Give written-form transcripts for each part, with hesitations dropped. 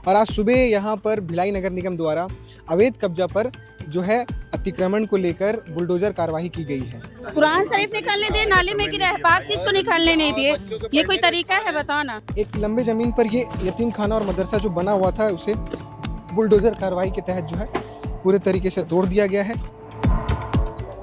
और आज सुबह यहाँ पर भिलाई नगर निगम द्वारा अवैध कब्जा पर जो है अतिक्रमण को लेकर बुलडोजर कार्रवाई की गई है। कुरान शरीफ निकालने दिए, नाले में गिरा है, पाक चीज को निकालने नहीं दिए। ये कोई तरीका है? बताओ ना। एक लंबे जमीन पर ये यतीम खाना और मदरसा जो बना हुआ था उसे बुलडोजर कार्रवाई के तहत जो है पूरे तरीके से तोड़ दिया गया है।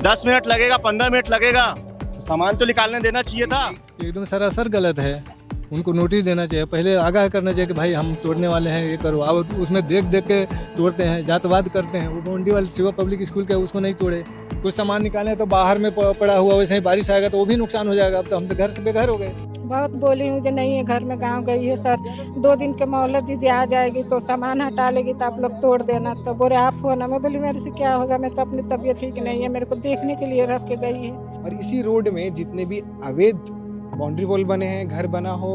10 मिनट लगेगा, 15 मिनट लगेगा, सामान तो निकालने देना चाहिए था। एकदम सरासर गलत है, उनको नोटिस देना चाहिए, पहले आगाह करना चाहिए कि भाई हम तोड़ने वाले हैं, ये करो। अब उसमें देख देख के तोड़ते हैं, जातवाद करते हैं। वो बाउंड्री वाले शिवा पब्लिक स्कूल के उसको नहीं तोड़े, कुछ सामान निकाले तो बाहर में पड़ा हुआ, वैसे ही बारिश आएगा तो वो भी नुकसान हो जाएगा। अब तो हम तो घर से बेघर हो गए। बहुत बोली हूँ जो नहीं है, घर में गाँव गई है सर, 2 दिन के मोहलत दीजिए, आ जाएगी तो सामान हटा लेगी तो आप लोग तोड़ देना। तो बोले आप हो ना, मैं बोली मेरे से क्या होगा, मैं तो अपनी तबीयत ठीक नहीं है, मेरे को देखने के लिए रख के गई है। और इसी रोड में जितने भी अवैध बाउंड्री वॉल बने हैं, घर बना हो,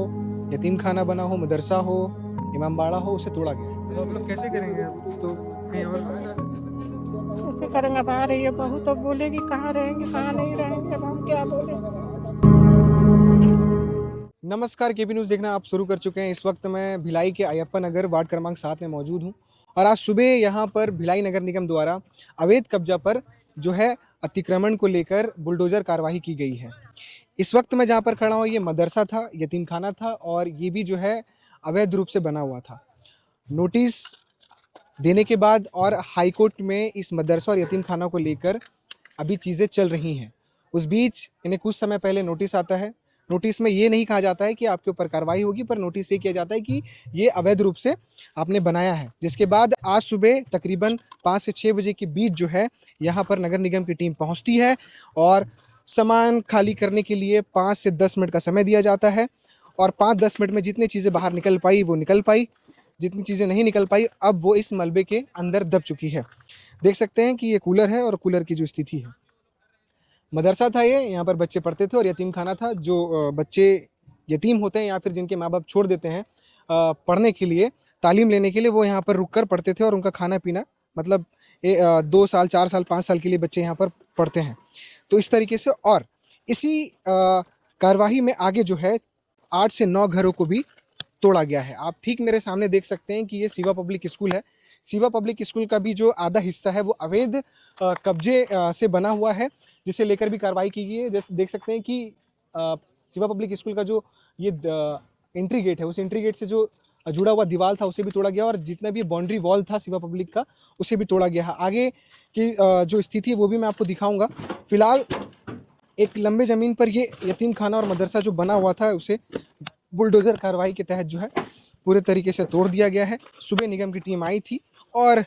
यतीम खाना बना हो, मदरसा हो, इमामबाड़ा हो, उसे तोड़ा गया है। तो आप लोग कैसे करेंगे? अब तो कहीं और कैसे करेंगे? अब आ रही है बहू तो बोलेगी कहाँ रहेंगे कहाँ नहीं रहेंगे, अब हम क्या बोले। नमस्कार, केपी न्यूज़ देखना आप शुरू कर चुके हैं। इस वक्त मैं भिलाई के अयप्पा नगर वार्ड क्रमांक 7 में मौजूद हूं और आज सुबह यहां पर भिलाई नगर निगम द्वारा अवैध कब्जा पर जो है अतिक्रमण को लेकर बुलडोजर कार्रवाई की गई है। इस वक्त मैं जहां पर खड़ा हूं ये मदरसा था, यतीम खाना था और ये भी जो है अवैध रूप से बना हुआ था। नोटिस देने के बाद और हाईकोर्ट में इस मदरसा और यतीम खाना को लेकर अभी चीज़ें चल रही हैं। उस बीच इन्हें कुछ समय पहले नोटिस आता है। नोटिस में ये नहीं कहा जाता है कि आपके ऊपर कार्रवाई होगी, पर नोटिस ये किया जाता है कि ये अवैध रूप से आपने बनाया है। जिसके बाद आज सुबह तकरीबन 5 से 6 बजे के बीच जो है यहाँ पर नगर निगम की टीम पहुँचती है और सामान खाली करने के लिए 5 से 10 मिनट का समय दिया जाता है और 5-10 मिनट में जितनी चीज़ें बाहर निकल पाई वो निकल पाई, जितनी चीज़ें नहीं निकल पाई अब वो इस मलबे के अंदर दब चुकी है। देख सकते हैं कि ये कूलर है और कूलर की जो स्थिति है। मदरसा था ये, यहाँ पर बच्चे पढ़ते थे और यतीम खाना था। जो बच्चे यतीम होते हैं या फिर जिनके माँ बाप छोड़ देते हैं पढ़ने के लिए, तालीम लेने के लिए, वो यहाँ पर रुक कर पढ़ते थे और उनका खाना पीना मतलब 2 साल 4 साल 5 साल के लिए बच्चे यहाँ पर पढ़ते हैं। तो इस तरीके से और इसी कार्यवाही में आगे जो है 8 से 9 घरों को भी तोड़ा गया है। आप ठीक मेरे सामने देख सकते हैं कि ये शिवा पब्लिक स्कूल है। शिवा पब्लिक स्कूल का भी जो आधा हिस्सा है वो अवैध कब्जे से बना हुआ है, जिसे लेकर भी कार्रवाई की गई है। जैसे देख सकते हैं कि शिवा पब्लिक स्कूल का जो ये एंट्री गेट है, उस एंट्री गेट से जो जुड़ा हुआ दीवार था उसे भी तोड़ा गया और जितना भी बाउंड्री वॉल था शिवा पब्लिक का उसे भी तोड़ा गया है। आगे की जो स्थिति है वो भी मैं आपको दिखाऊंगा। फिलहाल एक लंबे ज़मीन पर ये यतीम खाना और मदरसा जो बना हुआ था उसे बुलडोजर कार्रवाई के तहत जो है पूरे तरीके से तोड़ दिया गया है। सुबह निगम की टीम आई थी और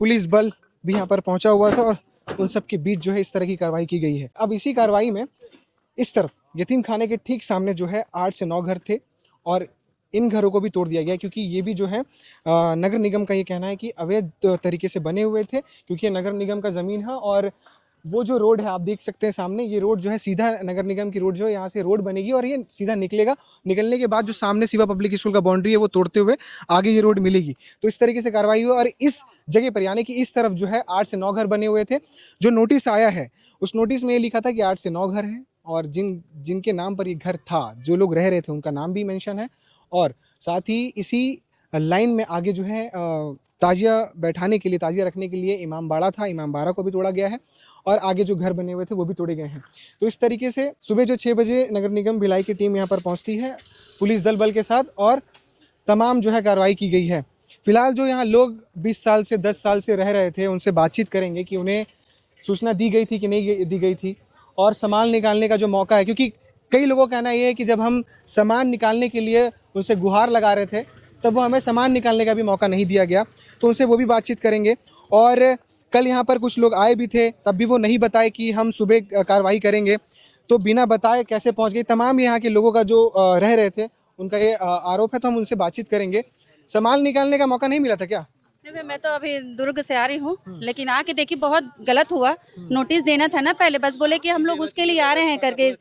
पुलिस बल भी यहाँ पर पहुँचा हुआ था और उन सब के बीच जो है इस तरह की कार्रवाई की गई है। अब इसी कार्रवाई में इस तरफ यतीम खाने के ठीक सामने जो है 8 से 9 घर थे और इन घरों को भी तोड़ दिया गया क्योंकि ये भी जो है नगर निगम का ये कहना है कि अवैध तरीके से बने हुए थे, क्योंकि ये नगर निगम का ज़मीन है। और वो जो रोड है आप देख सकते हैं सामने, ये रोड जो है सीधा नगर निगम की रोड जो है यहाँ से रोड बनेगी और ये सीधा निकलेगा। निकलने के बाद जो सामने शिवा पब्लिक स्कूल का बाउंड्री है वो तोड़ते हुए आगे ये रोड मिलेगी। तो इस तरीके से कार्रवाई हुई और इस जगह पर यानी कि इस तरफ जो है 8 से 9 घर बने हुए थे। जो नोटिस आया है उस नोटिस में ये लिखा था कि 8 से 9 घर हैं और जिनके नाम पर ये घर था, जो लोग रह रहे थे उनका नाम भी मेंशन है। और साथ ही इसी लाइन में आगे जो है ताजिया बैठाने के लिए, ताजिया रखने के लिए इमामबाड़ा था, इमामबाड़ा को भी तोड़ा गया है और आगे जो घर बने हुए थे वो भी तोड़े गए हैं। तो इस तरीके से सुबह जो 6 बजे नगर निगम भिलाई की टीम यहाँ पर पहुँचती है पुलिस दल बल के साथ और तमाम जो है कार्रवाई की गई है। फिलहाल जो यहाँ लोग 20 साल से 10 साल से रह रहे थे उनसे बातचीत करेंगे कि उन्हें सूचना दी गई थी कि नहीं दी गई थी और सामान निकालने का जो मौका है, क्योंकि कई लोगों का कहना ये है कि जब हम सामान निकालने के लिए उनसे गुहार लगा रहे थे तब वो हमें सामान निकालने का भी मौका नहीं दिया गया, तो उनसे वो भी बातचीत करेंगे। और कल यहाँ पर कुछ लोग आए भी थे, तब भी वो नहीं बताए कि हम सुबह कार्रवाई करेंगे, तो बिना बताए कैसे पहुँच गए। तमाम यहाँ के लोगों का जो रह रहे थे उनका ये आरोप है, तो हम उनसे बातचीत करेंगे। सामान निकालने का मौका नहीं मिला था क्या? नहीं, मैं तो अभी दुर्ग से आ रही हूँ, लेकिन आके देखी बहुत गलत हुआ। नोटिस देना था ना पहले, बस बोले कि हम लोग उसके लिए आ रहे हैं करके।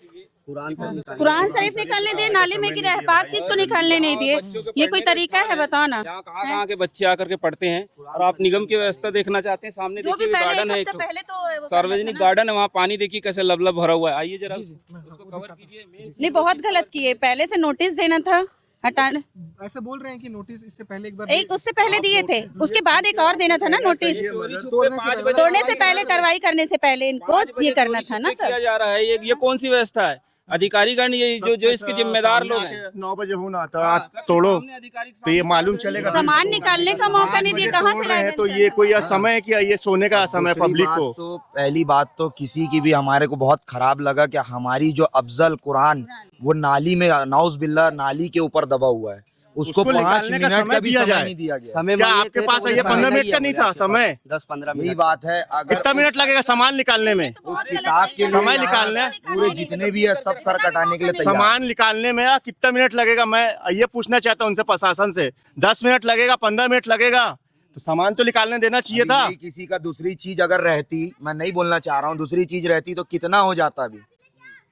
कुरान शरीफ निकालने दिए, नाले में गिरा है, पाक चीज को निकालने नहीं दिए। ये कोई तरीका है? बताओ ना। कहाँ के बच्चे आकर के पढ़ते हैं और आप निगम की व्यवस्था देखना चाहते हैं? सामने देखिए गार्डन है, पहले तो सार्वजनिक गार्डन है, वहाँ पानी देखिए कैसे लबलब भरा हुआ है। आइए जरा उसको कवर कीजिए। नहीं, बहुत गलत किए। पहले से नोटिस देना था, हटाने ऐसा बोल रहे हैं कि नोटिस इससे पहले एक बार एक उससे पहले दिए थे, उसके बाद एक और देना था ना नोटिस। तोड़ने से पहले, कार्रवाई करने से पहले इनको ये करना था ना किया सर। जा रहा है। ये कौन सी व्यवस्था है? अधिकारीगण ये जो इसके जिम्मेदार लोग हैं। 9 बजे होना तो आज तोड़ो तो ये मालूम चलेगा। सामान निकालने का मौका नहीं दिया, कहाँ से रहे हैं लाए? तो ये कोई समय है क्या? ये सोने का समय दूसरी पब्लिक बात को। तो पहली बात तो किसी की भी हमारे को बहुत खराब लगा कि हमारी जो अफजल कुरान वो नाली में, नाउज बिल्ला, नाली के ऊपर दबा हुआ है, उसको उसको 5 निकालने का मिनट समय का भी दिया समय जाए। नहीं दिया गया। समय क्या मांगे आपके थे पास तो ये वो 15 समय मिनट का नहीं था समय? 10-15 यही मिनट। बात है। अगर कितना मिनट लगेगा सामान निकालने में? उस किताब के लिए समय यहाँ निकालने पूरे जितने भी है सब सर कटाने के लिए तैयार। सामान निकालने में कितना मिनट लगेगा? मैं ये पूछना चाहता हूँ उनसे, प्रशासन से। 10 मिनट लगेगा, 15 मिनट लगेगा, तो सामान तो निकालने देना चाहिए था। अभी किसी का दूसरी चीज अगर रहती, मैं नहीं बोलना चाह रहा हूँ, दूसरी चीज रहती तो कितना हो जाता अभी।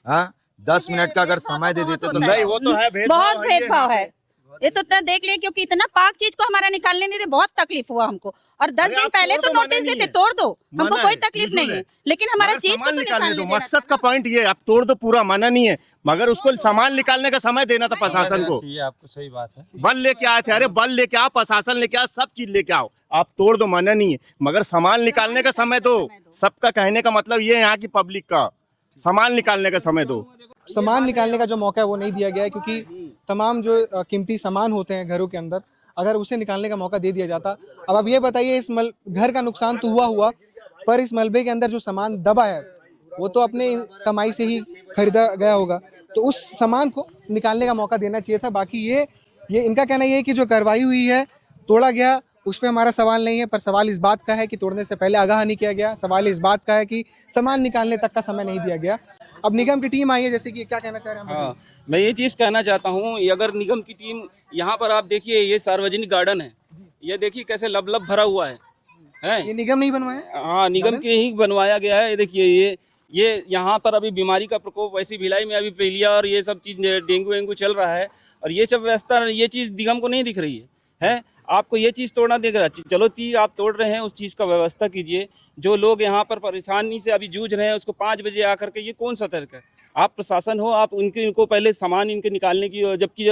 हाँ, 10 मिनट का अगर समय दे देते तो नहीं, वो तो है, बहुत भेदभाव है। ये तो इतना देख लिए, क्योंकि इतना पाक चीज को हमारा निकालने नहीं दे, बहुत तकलीफ हुआ हमको। और 10 दिन आप पहले तोड़ तो दो, मना नोटिस नहीं देते, है। तोड़ दो, हमको मना कोई है, तकलीफ बिल्कुल नहीं है, है। लेकिन हमारा मगर चीज को सामान तो निकालने निकालने दो। देना मकसद का पॉइंट ये, आप तोड़ दो पूरा, मना नहीं है, मगर उसको सामान निकालने का समय देना था प्रशासन को। ये आपको सही बात है। बल लेके आए थे, अरे बल लेके आओ, प्रशासन लेके आओ, सब चीज लेके आओ, आप तोड़ दो, मना नहीं है, मगर सामान निकालने का समय दो। सबका कहने का मतलब ये है यहाँ की पब्लिक का, सामान निकालने का समय दो। सामान निकालने का जो मौका है वो नहीं दिया गया है, क्योंकि तमाम जो कीमती सामान होते हैं घरों के अंदर, अगर उसे निकालने का मौका दे दिया जाता। अब ये बताइए, इस घर का नुकसान तो हुआ, पर इस मलबे के अंदर जो सामान दबा है वो तो अपने कमाई से ही खरीदा गया होगा, तो उस सामान को निकालने का मौका देना चाहिए था। बाकी ये इनका कहना ये है कि जो कार्रवाई हुई है, तोड़ा गया, उस पर हमारा सवाल नहीं है, पर सवाल इस बात का है कि तोड़ने से पहले आगाह नहीं किया गया। सवाल इस बात का है कि सामान निकालने तक का समय नहीं दिया गया। अब निगम की टीम आई है, जैसे कि क्या कहना चाह रहे हैं? हाँ, मैं ये चीज कहना चाहता हूँ, ये अगर निगम की टीम यहाँ पर, आप देखिए ये सार्वजनिक गार्डन है, ये देखिए कैसे लबलब भरा हुआ है। ये निगम नहीं बनवाया? हाँ, निगम के ही बनवाया गया है। देखिए ये यहाँ पर अभी बीमारी का प्रकोप, वैसी भिलाई में अभी पीलिया और ये सब चीज, डेंगू वेंगू चल रहा है, और ये सब व्यवस्था, ये चीज निगम को नहीं दिख रही है। आपको ये चीज तोड़ना दिख रहा है, चलो चीज आप तोड़ रहे हैं, उस चीज का व्यवस्था कीजिए। जो लोग यहाँ पर परेशानी से अभी जूझ रहे हैं, उसको 5 बजे आकर के, ये कौन सा तर्क है? आप प्रशासन हो, आप इनको पहले सामान इनके निकालने की, जबकि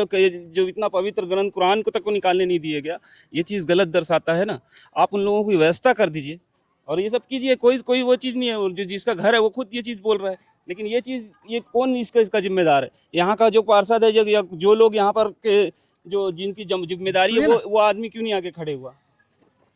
जो इतना पवित्र ग्रंथ कुरान को तक को निकालने नहीं दिया गया, ये चीज़ गलत दर्शाता है ना। आप उन लोगों की व्यवस्था कर दीजिए और ये सब कीजिए। कोई वो चीज़ नहीं है, जो जिसका घर है वो खुद ये चीज़ बोल रहा है, लेकिन ये चीज़, ये कौन इसका जिम्मेदार है? यहाँ का जो पार्षद है, जो लोग यहाँ पर के जो जिनकी जिम्मेदारी है, वो आदमी क्यों नहीं आके खड़े हुआ?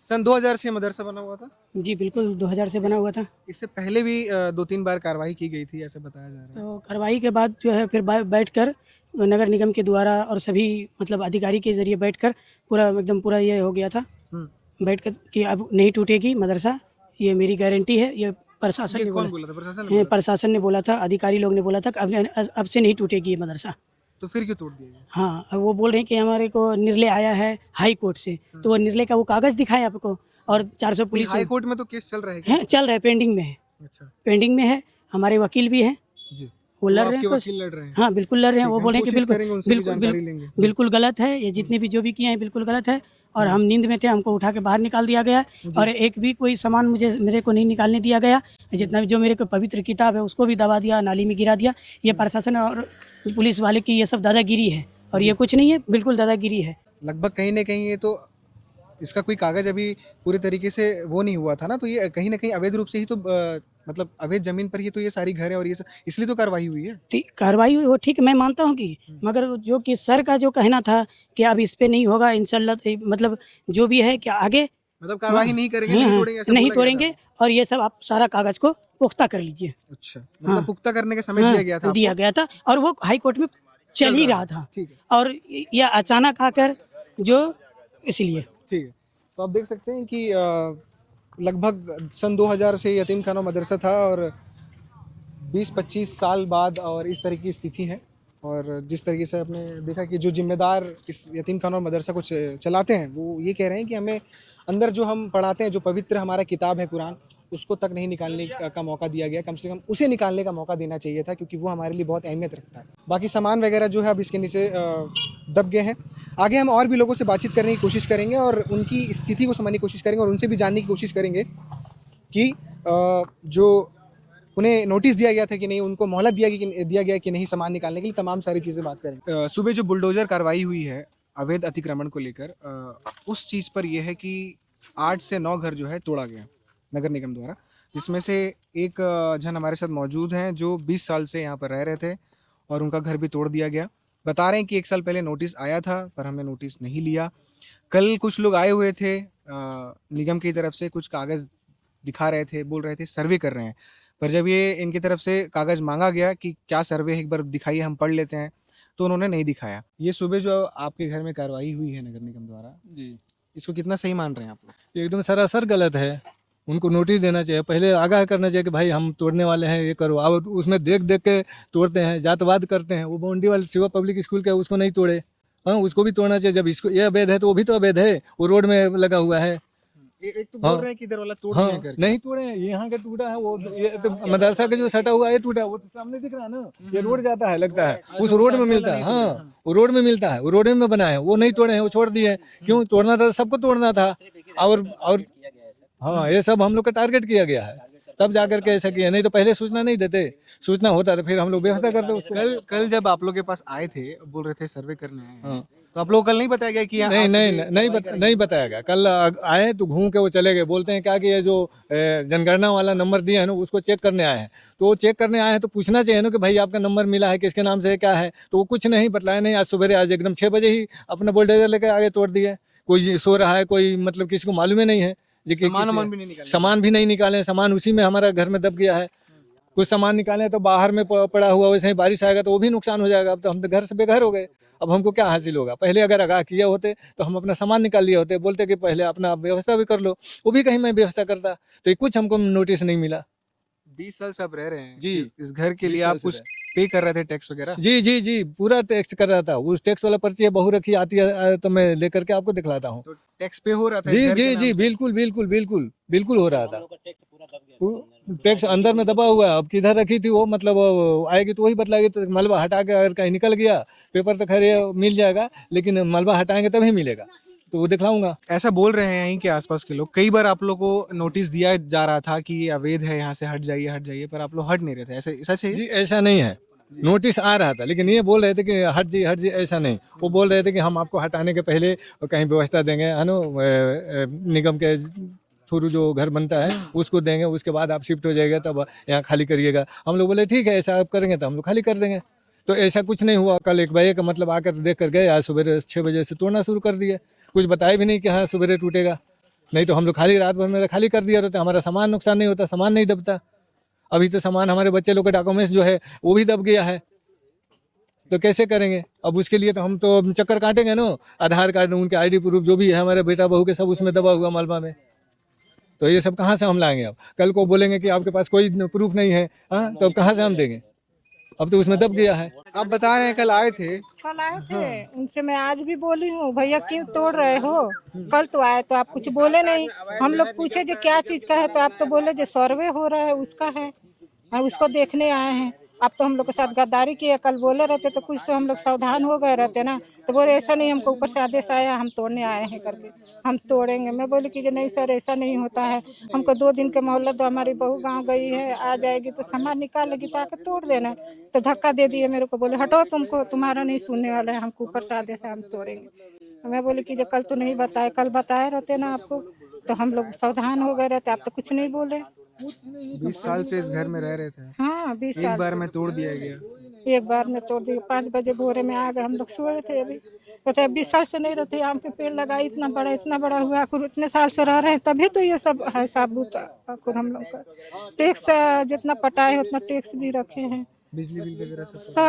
सन 2000 से मदरसा बना हुआ था? जी बिल्कुल, 2000 से बना हुआ था। इससे पहले भी 2-3 बार कार्रवाई की गई थी, ऐसे बताया जा रहा है। तो कार्रवाई के बाद जो है फिर बैठकर नगर निगम के द्वारा और सभी मतलब अधिकारी के जरिए बैठकर पूरा ये हो गया था, बैठकर कि अब नहीं टूटेगी मदरसा, ये मेरी गारंटी है। ये प्रशासन ने कौन बोला बोला था? प्रशासन ने बोला था, अधिकारी लोग ने बोला था कि अब से नहीं टूटेगी ये मदरसा। तो फिर क्यों तोड़ दिया गया? हाँ, अब वो बोल रहे हैं कि हमारे को निर्णय आया है हाई कोर्ट से, तो वो निर्णय का वो कागज दिखाएं आपको, और 400 पुलिस हाई कोर्ट में तो केस चल रहा है क्या? है, चल रहा है, पेंडिंग में है। अच्छा पेंडिंग में है। हमारे वकील भी हैं जी, वो लड़ आपके रहे हैं, वकील लड़ रहे हैं? हाँ बिल्कुल लड़ रहे हैं। ठीक वो है, बोल रहे हैं कि कोशिश करेंगे, उनसे भी जानकारी लेंगे। बिल्कुल गलत है, ये जितने भी जो भी किए हैं बिल्कुल गलत है। और हम नींद में थे, हमको उठा के बाहर निकाल दिया गया, और एक भी कोई सामान मेरे को नहीं निकालने दिया गया। जितना भी जो मेरे को पवित्र किताब है उसको भी दबा दिया, नाली में गिरा दिया। ये प्रशासन और पुलिस वाले की ये सब दादागिरी है, और ये कुछ नहीं है, बिल्कुल दादागिरी है। लगभग कहीं ना कहीं ये तो, इसका कोई कागज अभी पूरे तरीके से वो नहीं हुआ था ना, तो ये कहीं ना कहीं अवैध रूप से ही तो मतलब अवैध जमीन पर ही तो ये सारी घर है, और ये सब इसलिए तो कार्रवाई हुई है। कार्रवाई वो ठीक, मैं मानता हूँ कि, मगर जो कि सर का जो कहना था कि अब इस पे नहीं होगा इंशाल्लाह, मतलब जो भी है कि आगे मतलब कार्रवाई नहीं करेंगे, नहीं तोड़ेंगे, ऐसा नहीं बोला गया तोड़ेंगे, और ये सब आप सारा कागज को पुख्ता कर लीजिए। अच्छा, मतलब पुख्ता करने का समय दिया गया था? दिया गया था, और वो हाई कोर्ट में चल ही रहा था। ठीक है, और यह अचानक आकर जो, इसलिए ठीक है। तो आप देख सकते हैं कि लगभग सन 2000 से यतीम खाना मदरसा था, और 20-25 साल बाद और इस तरह की स्थिति है। और जिस तरीके से आपने देखा कि जो जिम्मेदार इस यतीम खाना और मदरसा को चलाते हैं, वो ये कह रहे हैं कि हमें अंदर जो हम पढ़ाते हैं, जो पवित्र हमारा किताब है कुरान, उसको तक नहीं निकालने का मौका दिया गया। कम से कम उसे निकालने का मौका देना चाहिए था, क्योंकि वो हमारे लिए बहुत अहमियत रखता है। बाकी सामान वगैरह जो है अब इसके नीचे दब गए हैं। आगे हम और भी लोगों से बातचीत करने की कोशिश करेंगे, और उनकी स्थिति को समझने की कोशिश करेंगे, और उनसे भी जानने की कोशिश करेंगे कि जो उन्हें नोटिस दिया गया था कि नहीं, उनको मोहलत दिया गया कि नहीं सामान निकालने के लिए, तमाम सारी चीज़ें बात करें। सुबह जो बुलडोजर कार्रवाई हुई है अवैध अतिक्रमण को लेकर, उस चीज़ पर यह है कि 8 से 9 घर जो है तोड़ा गया नगर निगम द्वारा, जिसमें से एक जन हमारे साथ मौजूद हैं जो 20 साल से यहाँ पर रह रहे थे और उनका घर भी तोड़ दिया गया। बता रहे हैं कि 1 साल पहले नोटिस आया था पर हमने नोटिस नहीं लिया। कल कुछ लोग आए हुए थे निगम की तरफ से, कुछ कागज़ दिखा रहे थे, बोल रहे थे सर्वे कर रहे हैं, पर जब ये इनकी तरफ से कागज़ मांगा गया कि क्या सर्वे है, एक बार दिखाइए हम पढ़ लेते हैं, तो उन्होंने नहीं दिखाया। ये सुबह जो आपके घर में कार्रवाई हुई है नगर निगम द्वारा, जी इसको कितना सही मान रहे हैं आप लोग? एकदम सरासर गलत है। उनको नोटिस देना चाहिए, पहले आगाह करना चाहिए कि भाई हम तोड़ने वाले हैं, ये करो। अब उसमें देख देख के तोड़ते हैं, जातवाद करते हैं। वो बाउंड्री वाले शिवा पब्लिक स्कूल का उसको नहीं तोड़े, हाँ उसको भी तोड़ना चाहिए। जब इसको ये अवैध है तो वो भी तो अवैध है, वो रोड में लगा हुआ है। एक तो बोल रहे हैं कि इधर वाला तोड़ दिया हाँ करके। नहीं तोड़े हैं, यहाँ का टूटा है। वो ये तो मदरसा का जो सटा हुआ है ये टूटा है, वो तो सामने दिख रहा है ना, ये रोड जाता है लगता है, उस रोड में मिलता है। हाँ वो रोड में मिलता है, वो रोड में बना है, वो नहीं तोड़े हैं, वो छोड़ दिए। क्यों तोड़ना था? सबको तोड़ना था। और हाँ ये सब हम लोग का टारगेट किया गया है, तब जाकर के ऐसा किया। नहीं तो पहले सूचना नहीं देते, सूचना होता तो फिर हम लोग व्यवस्था करते उसको। कल जब आप लोग के पास आए थे, बोल रहे थे सर्वे करने आए हैं, तो आप लोग कल नहीं बताया गया कि यहाँ नहीं बताया गया। कल आए तो घूम के वो चले गए। बोलते हैं क्या कि ये जो जनगणना वाला नंबर दिया है ना, उसको चेक करने आए हैं। तो वो चेक करने आए हैं तो पूछना चाहिए ना कि भाई आपका नंबर मिला है, किसके नाम से है, क्या है। तो वो कुछ नहीं बतलाया। नहीं, आज सुबह आज एकदम 6 बजे ही अपना बुलडोजर लेकर आगे तोड़ दिए। कोई सो रहा है, कोई मतलब किसी को मालूम ही नहीं है। सामान भी नहीं निकाले, सामान उसी में हमारा घर में दब गया है। कुछ सामान निकाले तो बाहर में पड़ा हुआ, वैसे ही बारिश आएगा तो वो भी नुकसान हो जाएगा। अब तो हम तो घर से बेघर हो गए, अब हमको क्या हासिल होगा? पहले अगर आगाह किए होते तो हम अपना सामान निकाल लिए होते। बोलते कि पहले अपना व्यवस्था भी कर लो, वो भी कहीं मैं व्यवस्था करता। तो कुछ हमको नोटिस नहीं मिला। 20 साल से आप रह रहे हैं जी। इस घर के लिए, आप कुछ पे कर रहे थे टैक्स वगैरह? जी पूरा टैक्स कर रहा था। उस टैक्स वाला पर्ची है, बहु रखी आती है तो मैं लेकर के आपको दिखलाता हूँ। तो टैक्स पे हो रहा था? जी बिल्कुल हो रहा था। टैक्स अंदर में दबा हुआ है। अब किधर रखी थी वो, मतलब आएगी तो वही बतलाएगी। तो मलबा हटा के अगर कहीं निकल गया, पेपर तो खैर मिल जाएगा, लेकिन मलबा हटाएंगे तभी मिलेगा, तो वो दिखलाऊंगा। ऐसा बोल रहे हैं यहीं के आसपास के लोग। कई बार आप लोग को नोटिस दिया जा रहा था कि ये अवैध है, यहाँ से हट जाइए, पर आप लोग हट नहीं रहे थे। ऐसा सच है? जी ऐसा नहीं है, नोटिस आ रहा था, लेकिन ये बोल रहे थे कि हट जी, ऐसा नहीं। वो बोल रहे थे कि हम आपको हटाने के पहले कहीं व्यवस्था देंगे, है ना, निगम के थ्रू जो घर बनता है उसको देंगे, उसके बाद आप शिफ्ट हो जाएगा, तब यहाँ खाली करिएगा। हम लोग बोले ठीक है, ऐसा आप करेंगे तो हम लोग खाली कर देंगे। तो ऐसा कुछ नहीं हुआ। कल एक भाई का मतलब आकर देख कर गए, आज सुबह 6 बजे से तोड़ना शुरू कर दिए। कुछ बताए भी नहीं कि हाँ सुबह टूटेगा, नहीं तो हम लोग खाली रात भर में खाली कर दिया रहता। हमारा सामान नुकसान नहीं होता, सामान नहीं दबता। अभी तो सामान हमारे बच्चे लोग के डॉक्यूमेंट्स जो है वो भी दब गया है, तो कैसे करेंगे? अब उसके लिए तो हम तो चक्कर काटेंगे ना। आधार कार्ड, उनके ID प्रूफ जो भी है हमारे बेटा बहू के, सब उसमें दबा हुआ मलबा में। तो ये सब कहाँ से हम लाएंगे? अब कल को बोलेंगे कि आपके पास कोई प्रूफ नहीं है, हाँ, तो अब कहाँ से हम देंगे? अब तो उसमें दब गया है। आप बता रहे हैं कल आए थे। उनसे मैं आज भी बोली हूँ, भैया क्यों तोड़ रहे हो? कल तो आए तो आप कुछ बोले नहीं। हम लोग पूछे जो क्या चीज का है, तो आप तो बोले जो सर्वे हो रहा है उसका है, उसको देखने आए हैं। अब तो हम लोग के साथ गद्दारी किया। कल बोले रहते तो कुछ तो हम लोग सावधान हो गए रहते ना। तो बोले ऐसा नहीं, हमको ऊपर से आदेश आया, हम तोड़ने आए हैं करके, हम तोड़ेंगे। मैं बोली कि नहीं सर, ऐसा नहीं होता है, हमको 2 दिन के मोहलत दो। हमारी बहू गांव गई है, आ जाएगी तो सामान निकालेगी तो आके तोड़ देना। तो धक्का दे दिए मेरे को, बोले हटो, तुमको तुम्हारा नहीं सुनने वाला है, हमको ऊपर से आदेश है, हम तोड़ेंगे। मैं बोली कि जो कल तो नहीं बताए, कल बताए रहते ना आपको तो हम लोग सावधान हो गए रहते। आप तो कुछ नहीं बोले। 20 साल से इस घर में रह रहे थे। हाँ 20 साल एक बार में तोड़ दिया गया। एक बार में तोड़ दिया। 5 बजे भोरे में आ गए, हम लोग सोए थे। अभी कहते 20 साल से नहीं रहते, आम के पेड़ लगाए, इतना बड़ा हुआ, आखिर इतने साल से रह रहे हैं, तभी तो ये सब है साबुत। आखिर हम लोग का टैक्स जितना पटाए हैं उतना टैक्स भी रखे हैं, बिजली बिल वगैरह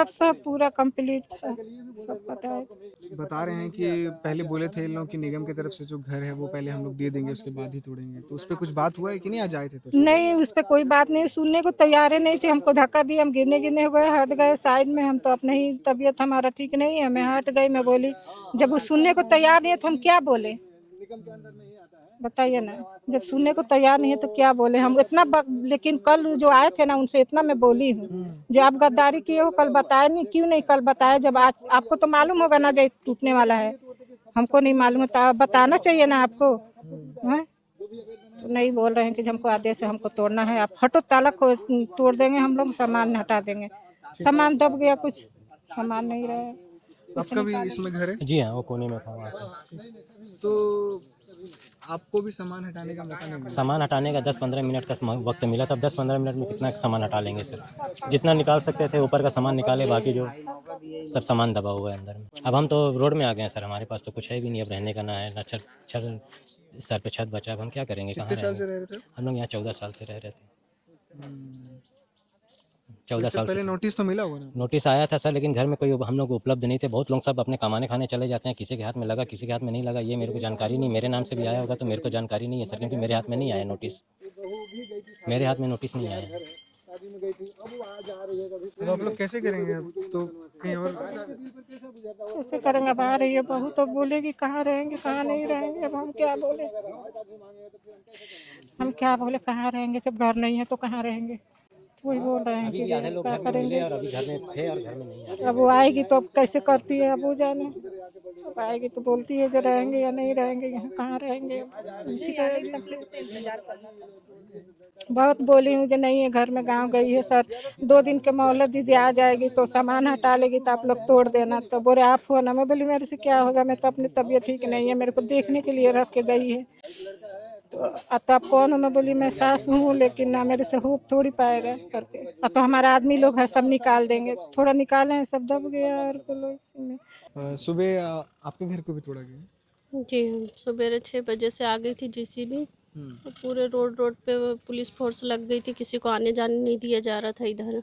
सब पूरा कंप्लीट था, सब पटाए थे। बता रहे हैं कि पहले बोले थे इन लोग कि निगम की तरफ से जो घर है वो पहले हम लोग दे देंगे, उसके बाद ही तोड़ेंगे। तो उस पर कुछ बात हुआ है कि नहीं? आज आए थे तो नहीं, उस पर कोई बात नहीं, सुनने को तैयार नहीं थे। हमको धक्का दिया, हम गिरने हो गए, हट गए साइड में। हम तो अपने ही तबीयत हमारा ठीक नहीं है, मैं हट गई। मैं बोली जब वो सुनने को तैयार नहीं है तो हम क्या बोले? बताइए ना, जब सुनने को तैयार नहीं है तो क्या बोले हम? इतना लेकिन कल जो आए थे ना, उनसे इतना मैं बोली हूँ, जो आप गद्दारी किए हो, कल बताया नहीं। क्यों नहीं कल बताया? जब आज आपको तो मालूम होगा ना जो टूटने वाला है, हमको नहीं मालूम था, बताना चाहिए ना आपको। तो नहीं बोल रहे हैं कि हमको आदेश है, हमको तोड़ना है, आप हटो, ताला को तोड़ देंगे हम लोग, सामान हटा देंगे। सामान दब गया, कुछ सामान नहीं रहा है। आपका भी इसमें घर है? जी हाँ, वो कोने में था वहाँ पे। तो आपको भी सामान हटाने का मौका नहीं मिला? सामान हटाने का 10-15 मिनट का वक्त मिला, तब 10-15 मिनट में कितना सामान हटा लेंगे सर? जितना निकाल सकते थे ऊपर का सामान निकाले, बाकी जो सब सामान दबा हुआ है अंदर में। अब हम तो रोड में आ गए हैं सर, हमारे पास तो कुछ है भी नहीं अब रहने का, ना है ना छत सर पे छत बचा। अब हम क्या करेंगे, कहाँ कितने साल से रहेंगे? रह रहे थे? हम लोग यहाँ 14 साल से रह रहे थे। 14 इससे साल पहले से। नोटिस तो मिला होगा ना? नोटिस आया था सर, लेकिन घर में कोई हम लोग उपलब्ध नहीं थे। बहुत लोग सब अपने कमाने खाने चले जाते हैं, किसी के हाथ में लगा, किसी के हाथ में नहीं लगा, ये मेरे को जानकारी नहीं। मेरे नाम से भी आया होगा तो मेरे को जानकारी नहीं है सर, क्योंकि मेरे हाथ में नहीं आया नोटिस, मेरे हाथ में नोटिस नहीं आया है। तो आप लोग कैसे करेंगे अब? तो कहीं और कैसे करेंगे? अब आ रही है बहू तो बोलेगी कहाँ रहेंगे, कहाँ नहीं रहेंगे। अब हम क्या बोले, कहाँ रहेंगे जब घर नहीं है तो कहाँ रहेंगे? तो वही बोल रहे हैं अभी कि भी आधे लोग क्या घर में करेंगे। मिले और अभी घर में थे और घर में नहीं आए। अब वो आएगी तो अब कैसे करती है, अब वो जाने। अब आएगी तो बोलती है जो रहेंगे या नहीं रहेंगे, यहाँ कहाँ रहेंगे। इसी का बहुत बोली हूँ जो नहीं है घर में, गांव गई है सर, 2 दिन के मोहलत दीजिए, आ जाएगी तो सामान हटा लेगी तो आप लोग तोड़ देना। तो बोले आप हो ना। मैं बोली मेरे से क्या होगा, मैं तो अपनी तबीयत ठीक नहीं है, मेरे को देखने के लिए रख के गई है। तो आप कौन हो? मैं बोली मैं सास हूँ, लेकिन ना मेरे से हो थोड़ी पाएगा करके। तो हमारा आदमी लोग है, सब निकाल देंगे। थोड़ा निकाले हैं, सब दब गया। और बोलो इसी में सुबह आपके घर को भी तोड़ा गया? जी हम सवेरे 6 बजे से आ गई थी जीसीबी। पूरे रोड पे पुलिस फोर्स लग गई थी, किसी को आने जाने नहीं दिया जा रहा था इधर।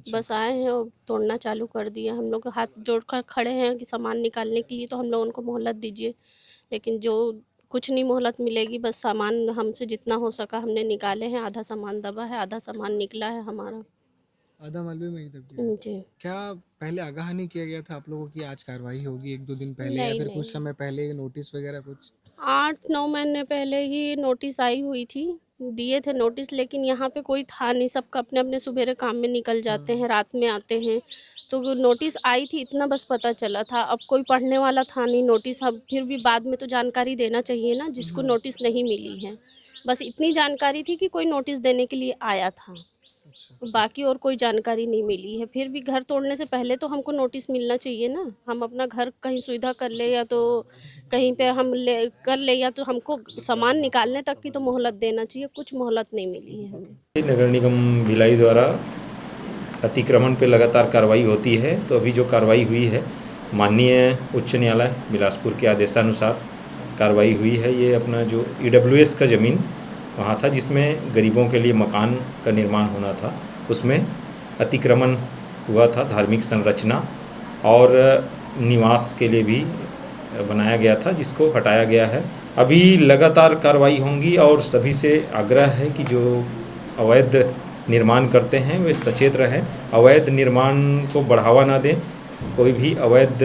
बस आए हैं और तोड़ना चालू कर दिया। हम लोग हाथ जोड़कर खड़े हैं कि सामान निकालने के लिए, तो हम लोग उनको मोहलत दीजिए, लेकिन जो कुछ नहीं मोहलत मिलेगी। बस सामान हमसे जितना हो सका हमने निकाले हैं। आधा सामान दबा है, आधा सामान निकला है हमारा। आधा मालवे में ही दब गया? जी क्या पहले आगाह नहीं किया गया था आप लोगों की आज कार्रवाई होगी 1-2 दिन पहले, या नहीं, फिर नहीं। कुछ समय पहले नोटिस वगैरह कुछ? 8-9 महीने पहले ही नोटिस आई हुई थी, दिए थे नोटिस, लेकिन यहाँ पे कोई था नहीं। सबका अपने अपने सुबेरे काम में निकल जाते हैं, रात में आते हैं। तो वो नोटिस आई थी, इतना बस पता चला था। अब कोई पढ़ने वाला था नहीं नोटिस। अब फिर भी बाद में तो जानकारी देना चाहिए ना, जिसको नोटिस नहीं मिली है। बस इतनी जानकारी थी कि कोई नोटिस देने के लिए आया था, बाकी और कोई जानकारी नहीं मिली है। फिर भी घर तोड़ने से पहले तो हमको नोटिस मिलना चाहिए ना। हम अपना घर कहीं सुविधा कर ले, या तो कहीं पे हम कर ले, या तो हमको सामान निकालने तक की तो मोहलत देना चाहिए। कुछ मोहलत नहीं मिली है हमें। नगर निगम भिलाई द्वारा अतिक्रमण पे लगातार कार्रवाई होती है। तो अभी जो कार्रवाई हुई है, माननीय उच्च न्यायालय बिलासपुर के आदेशानुसार कार्रवाई हुई है। ये अपना जो EWS का ज़मीन वहाँ था, जिसमें गरीबों के लिए मकान का निर्माण होना था, उसमें अतिक्रमण हुआ था। धार्मिक संरचना और निवास के लिए भी बनाया गया था, जिसको हटाया गया है। अभी लगातार कार्रवाई होंगी और सभी से आग्रह है कि जो अवैध निर्माण करते हैं वे सचेत रहें, अवैध निर्माण को बढ़ावा ना दें, कोई भी अवैध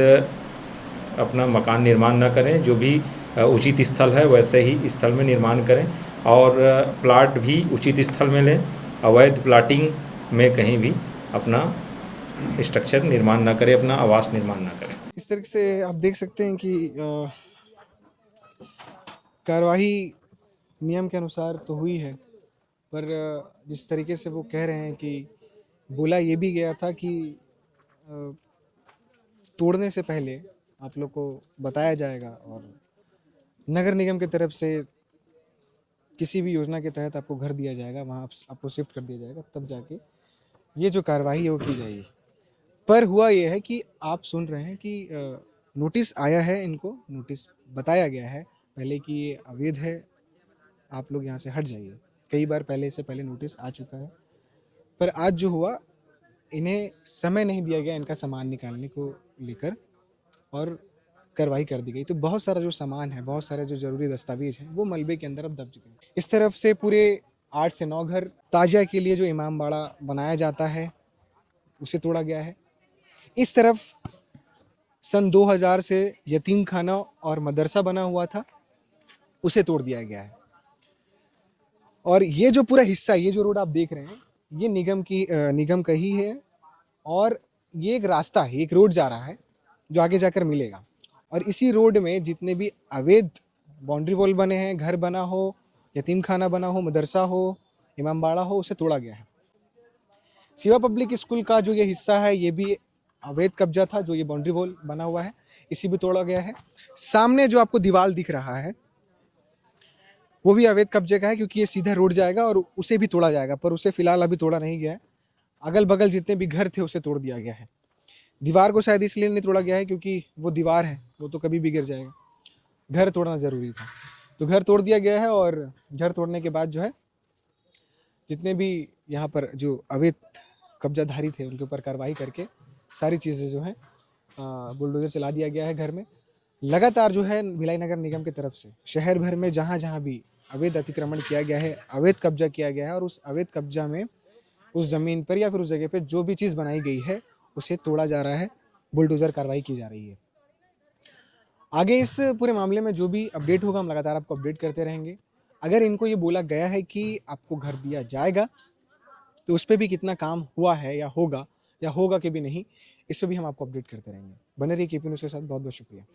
अपना मकान निर्माण ना करें। जो भी उचित स्थल है वैसे ही स्थल में निर्माण करें, और प्लाट भी उचित स्थल में लें। अवैध प्लाटिंग में कहीं भी अपना स्ट्रक्चर निर्माण ना करें, अपना आवास निर्माण ना करें। इस तरह से आप देख सकते हैं कि कार्रवाई नियम के अनुसार तो हुई है, पर जिस तरीके से वो कह रहे हैं कि बोला ये भी गया था कि तोड़ने से पहले आप लोग को बताया जाएगा, और नगर निगम की तरफ से किसी भी योजना के तहत आपको घर दिया जाएगा, वहाँ आपको शिफ्ट कर दिया जाएगा, तब जाके ये जो कार्रवाई है वो की जाएगी। पर हुआ ये है कि आप सुन रहे हैं कि नोटिस आया है, इनको नोटिस बताया गया है पहले कि ये अवैध है, आप लोग यहाँ से हट जाइए। कई बार पहले से पहले नोटिस आ चुका है, पर आज जो हुआ, इन्हें समय नहीं दिया गया इनका सामान निकालने को लेकर, और कार्रवाई कर दी गई। तो बहुत सारा जो सामान है, बहुत सारे जो ज़रूरी दस्तावेज हैं, वो मलबे के अंदर अब दब चुके हैं। इस तरफ से पूरे 8 से 9 घर ताजिया के लिए जो इमाम बाड़ा बनाया जाता है उसे तोड़ा गया है। इस तरफ सन 2000 से यतीम खाना और मदरसा बना हुआ था, उसे तोड़ दिया गया है। और ये जो पूरा हिस्सा, ये जो रोड आप देख रहे हैं, ये निगम का ही है, और ये एक रास्ता है, एक रोड जा रहा है जो आगे जाकर मिलेगा। और इसी रोड में जितने भी अवैध बाउंड्री वॉल बने हैं, घर बना हो यतीम खाना बना हो, मदरसा हो, इमामबाड़ा हो, उसे तोड़ा गया है। सिवा पब्लिक स्कूल का जो ये हिस्सा है ये भी अवैध कब्जा था, जो ये बाउंड्री वॉल बना हुआ है इसी भी तोड़ा गया है। सामने जो आपको दीवार दिख रहा है वो भी अवैध कब्जे का है, क्योंकि ये सीधा रोड जाएगा और उसे भी तोड़ा जाएगा, पर उसे फिलहाल अभी तोड़ा नहीं गया है। अगल बगल जितने भी घर थे उसे तोड़ दिया गया है। दीवार को शायद इसलिए नहीं तोड़ा गया है क्योंकि वो दीवार है, वो तो कभी भी गिर जाएगा। घर तोड़ना ज़रूरी था, तो घर तोड़ दिया गया है। और घर तोड़ने के बाद जो है जितने भी यहाँ पर जो अवैध कब्जाधारी थे उनके ऊपर कार्रवाई करके सारी चीज़ें जो हैं बुलडोजर चला दिया गया है घर में। लगातार जो है भिलाई नगर निगम की तरफ से शहर भर में जहाँ जहाँ भी अवैध अतिक्रमण किया गया है, अवैध कब्जा किया गया है, और उस अवैध कब्जा में उस ज़मीन पर या फिर उस जगह पे जो भी चीज़ बनाई गई है उसे तोड़ा जा रहा है, बुलडोजर कार्रवाई की जा रही है। आगे इस पूरे मामले में जो भी अपडेट होगा हम लगातार आपको अपडेट करते रहेंगे। अगर इनको ये बोला गया है कि आपको घर दिया जाएगा तो उस पर भी कितना काम हुआ है या होगा कि भी नहीं, इस पर भी हम आपको अपडेट करते रहेंगे। बने रहिए केपी न्यूज़ के साथ। बहुत बहुत शुक्रिया।